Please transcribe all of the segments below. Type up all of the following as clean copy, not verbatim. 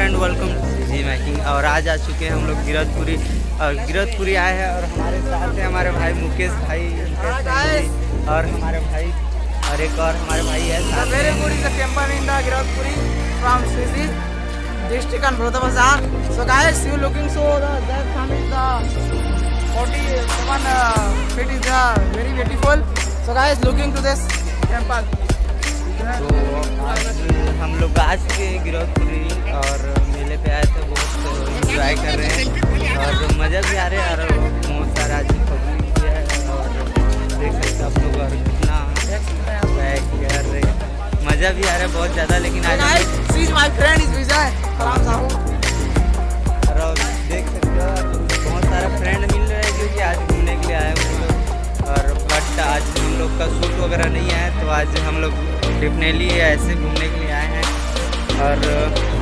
Friend, welcome to जी मैकिंग। और आज आ चुके हैं हम लोग गिरधपुरी, और गिरधपुरी आए हैं और हमारे साथ हैं हमारे भाई मुकेश भाई और हमारे भाई और एक और हमारे भाई है गिरधपुरी from Sisi district and Brodha Bazaar. So guys, you looking so that family the 41 feet is very beautiful. So guys, looking to this temple. तो आज हम लोग आ चुके हैं गिरधपुरी और मेले पे आए थे, बहुत इंजॉय कर रहे हैं और मज़ा भी आ रहा है और बहुत सारा आज पब्लिक भी है और देख सकते आप लोग और कितना बैक कर रहे हैं, मज़ा भी आ रहा है बहुत ज़्यादा। लेकिन आज She is my friend is Vijay. सलाम साहू। और देख सकते हो बहुत सारा फ्रेंड मिल रहा है क्योंकि आज घूमने के लिए आए हम लोग। और बट आज हम लोग का शूट वगैरह नहीं है, तो आज हम लोग डेफिनेटली ऐसे घूमने के लिए आए हैं। और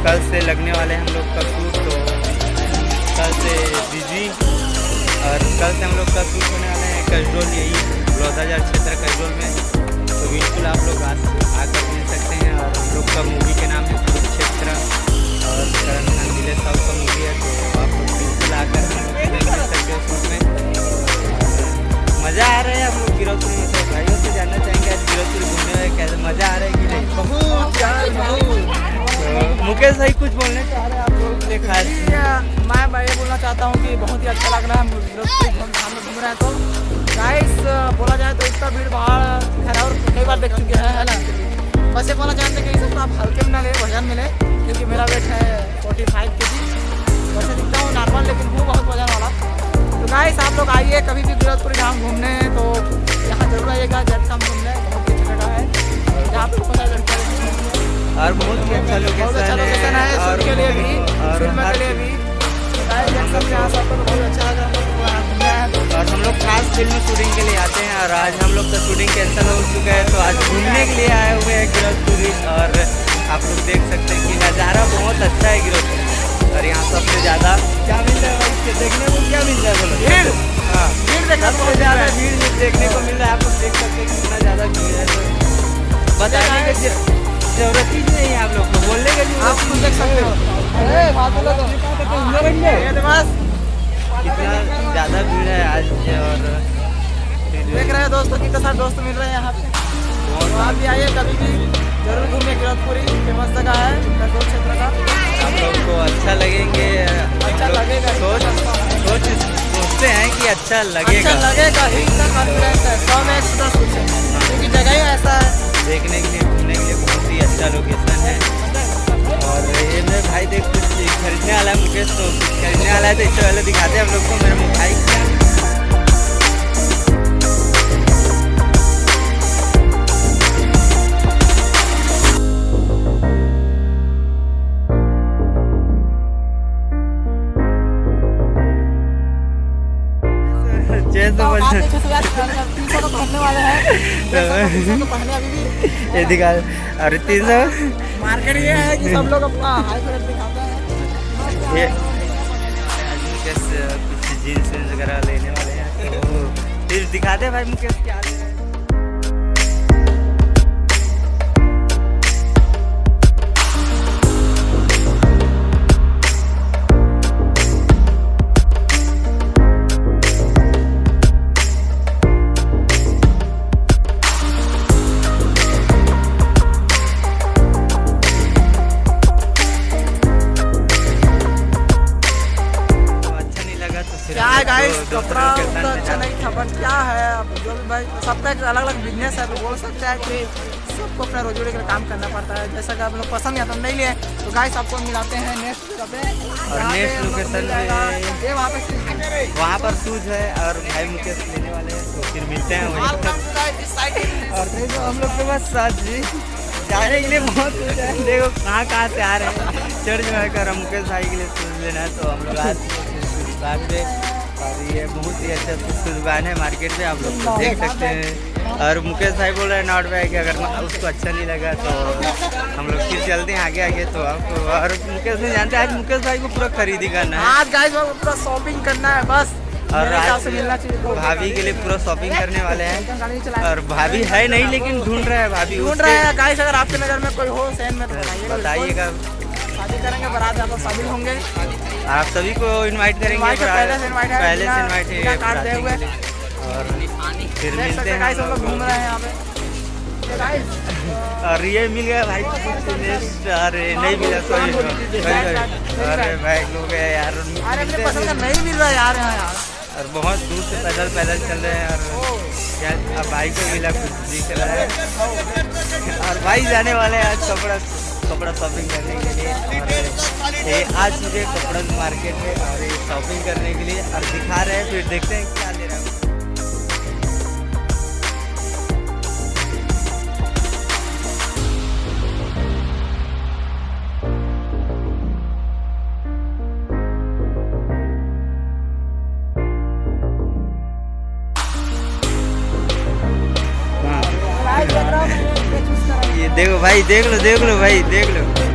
कल से लगने वाले हैं हम लोग का शूट, तो कल से बिजी और कल से हम लोग का शूट होने वाले हैं कसडोल, यही बलौदाबाजार क्षेत्र कसडोल में। तो बिल्कुल आप लोग आकर मिल सकते हैं। और हम लोग का मूवी के नाम है कुरुक्षेत्र और करण खान दिले साहब का मूवी है, तो आप लोग बिल्कुल आकर मिल सकते हो शूट में। मज़ा आ रहा है हम लोग गिरधपुरी में, तो भाइयों से जानना चाहेंगे आज गिरधपुरी घूमने में कैसे मज़ा आ रहा है कि नहीं? बहुत तो मुकेश भाई कुछ बोलने चाह रहे हैं आप लोग के खास? मैं ये बोलना चाहता हूँ कि बहुत ही अच्छा लग रहा है हम घूम रहे हैं। तो गाइस बोला जाए तो इतना भीड़ भाड़ खैर और कई बार देख चुके हैं, है ना। बस ये बोलना चाहते हैं कि इस आप हल्के में ना ले, वजन मिले, क्योंकि मेरा वेट है 45 kg। वैसे दिखता हूँ नॉर्मल, लेकिन हूँ बहुत वजन वाला। तो गाइस आप लोग आइए कभी भी गिरधपुरी धाम घूमने, तो यहाँ जरूर आइएगा। जैसा हम घूमने बहुत ही अच्छा जगह है, जहाँ पे पता चलता है और बहुत ही अच्छा लोकेशन है और के लिए भी फिल्म के लिए भी। और हम लोग खास फिल्म शूटिंग के लिए आते हैं और आज हम लोग का शूटिंग कैंसिल हो चुका है, तो आज घूमने के लिए आए हुए हैं गिरधपुरी। और आप लोग देख सकते हैं कि नज़ारा बहुत अच्छा है गिरधपुरी। और यहाँ सबसे ज़्यादा क्या मिल रहा है भाई, देखने को क्या मिल रहा है बोलो? भीड़। हाँ, भीड़ देखने सबसे ज़्यादा भीड़ देखने को मिल रहा है। आप लोग देख सकते हैं कितना ज़्यादा भीड़ है, तो बताने की जरूरत ही नहीं है आप लोग को, बोलने के लिए आप खुद देख सकते हो। कितना ज़्यादा भीड़ है आज। और देख रहे हैं दोस्तों, कितने सारे दोस्त मिल रहे हैं यहाँ पे। तो आप भी आइए कभी भी, जरूर घूमिए। गिरधपुरी फेमस जगह है कसडोल क्षेत्र का। आप लोग को अच्छा लगेंगे, अच्छा लगेगा, सोचते हैं कि अच्छा लगेगा ही इतना कॉन्फिडेंस है 100 में 10 कुछ है, क्योंकि जगह ही ऐसा है देखने के लिए, घूमने के लिए बहुत ही अच्छा लोकेशन है। और ये मेरे भाई देख कुछ खरीदने वाला है मुकेश, तो कुछ खरीदने वाला है, तो इससे पहले दिखाते हैं हम लोग को मेरे भाई क्या। तो पहनने वाले हैं, पहने अभी भी ये दिखा। और 300 मार्केट ये है कि सब लोग अपना हाई रेट दिखाते हैं। ये कुछ जीन्स वगैरह लेने वाले हैं, तो फिर दिखाते हैं भाई मुकेश क्या ले रहे हैं। क्या है गाइस, कपड़ा उतना अच्छा नहीं था, बट क्या है अब जो भी भाई सबका एक अलग अलग बिजनेस है, तो बोल सकते हैं कि सबको अपना रोजगार के लिए काम करना पड़ता है। जैसा कि आप लोग पसंद या तो नहीं लिए, तो गाइस आपको मिलाते हैं नेक्स्ट जगह पे। और नेक्स्ट लोकेशन ये वहाँ पर शूज है और भाई मुकेश लेने वाले हैं, तो फिर मिलते हैं वहीं पर। और देखो हम लोग के पास साथ जी जाने के लिए बहुत कुछ है, देखो कहाँ से आ रहे हैं। चर्च में आकर मुकेश भाई के लिए शूज लेना है, तो हम लोग आज दुकान पे। और ये बहुत ही अच्छा दुकान है मार्केट में, आप लोग देख सकते हैं। और मुकेश भाई बोल रहे हैं नॉट बैग, अगर उसको अच्छा नहीं लगा तो हम लोग फिर चलते हैं आगे। तो आपको और मुकेश भाई जानते हैं आज मुकेश भाई को पूरा खरीदी करना है, आज गाइस पूरा शॉपिंग करना है बस। और आज मिलना चाहिए भाभी के लिए पूरा शॉपिंग करने वाले हैं। और भाभी है नहीं लेकिन ढूंढ रहे हैं, भाभी ढूंढ रहे हैं गाइस। अगर आपके नज़र में कोई हो सहन में तो बताइएगा। शादी करेंगे, बारात में आप लोग शामिल होंगे। आप सभी को इनवाइट करेंगे, Invite है, पहले से invite है, पहले से बिना- इनवाइट बिना कार्ड दिए हुए। और फिर देख मिलते सकते हैं हैं guys, हम हम लोग घूम रहे हैं यहाँ पे। तो guys, और ये मिल गया भाई नेक्स्ट, अरे नहीं मिला, सॉरी अरे बैग हो गया यार। अरे अपने पसंद का नहीं मिल रहा है यार यहाँ यार। और बहुत दूर से पैदल चल रहे हैं और क्या अब भाई को मिला, कुछ दिख रहा है। और भाई जाने वाले हैं आज कपड़ा शॉपिंग करने के लिए। और ये आज मुझे कपड़ा मार्केट में और ये शॉपिंग करने के लिए और दिखा रहे हैं, फिर देखते हैं क्या ले रहा है। Guys, देख रहा हूँ मैं, ये choose कर रहा हूँ। ये देखो भाई, देख लो भाई, देख लो।